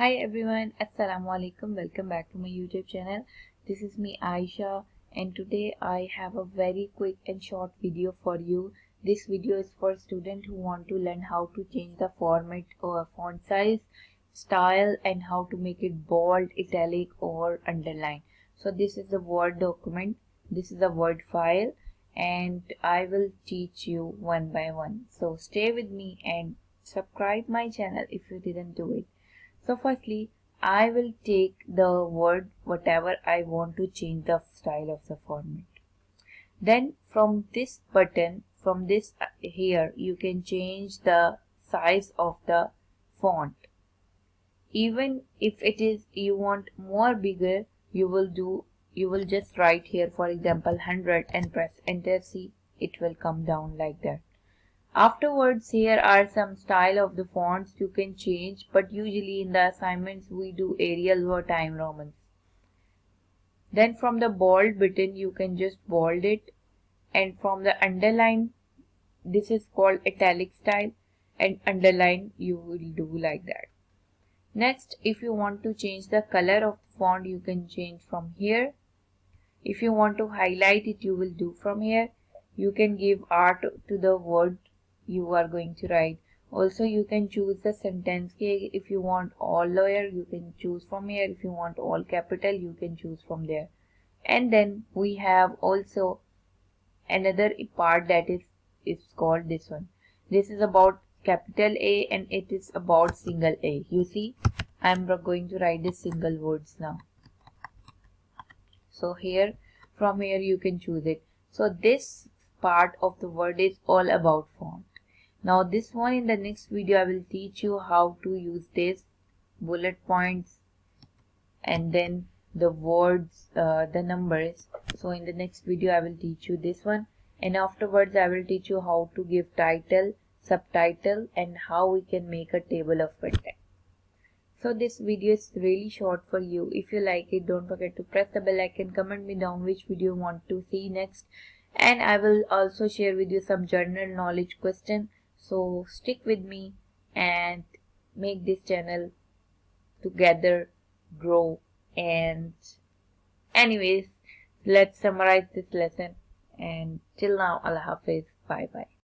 Hi everyone, Assalamu alaikum. Welcome back to my YouTube channel. This is me Ayesha, and today I have a very quick and short video for you. This video is for students who want to learn how to change the format or font size, style, and how to make it bold, italic, or underline. So this is the Word document. This is a Word file, and I will teach you one by one. So stay with me and subscribe my channel if you didn't do it. So firstly, I will take the word whatever I want to change the style of the format. Then from this button, from this here, you can change the size of the font. Even if it is you want more bigger, you will just write here, for example, 100 and press enter. See, it will come down like that. Afterwards, here are some style of the fonts you can change, but usually in the assignments we do Arial or Time Romans. Then from the bold button you can just bold it, and from the underline, this is called italic style, and underline you will do like that. Next, if you want to change the color of the font, you can change from here. If you want to highlight it, you will do from here. You can give art to the word you are going to write. Also, you can choose the sentence key. If you want all lower, you can choose from here. If you want all capital, you can choose from there. And then we have also another part that is called this one. This is about capital A and it is about single A. You see, I'm going to write the single words now. So here, from here you can choose it. So this part of the word is all about font. Now this one, in the next video I will teach you how to use this bullet points and then the words, the numbers. So in the next video I will teach you this one, and afterwards I will teach you how to give title, subtitle, and how we can make a table of content. So this video is really short for you. If you like it, don't forget to press the bell icon, comment me down which video you want to see next, and I will also share with you some general knowledge question. So stick with me and make this channel together grow. And anyways, let's summarize this lesson, and till now, Allah Hafiz, bye bye.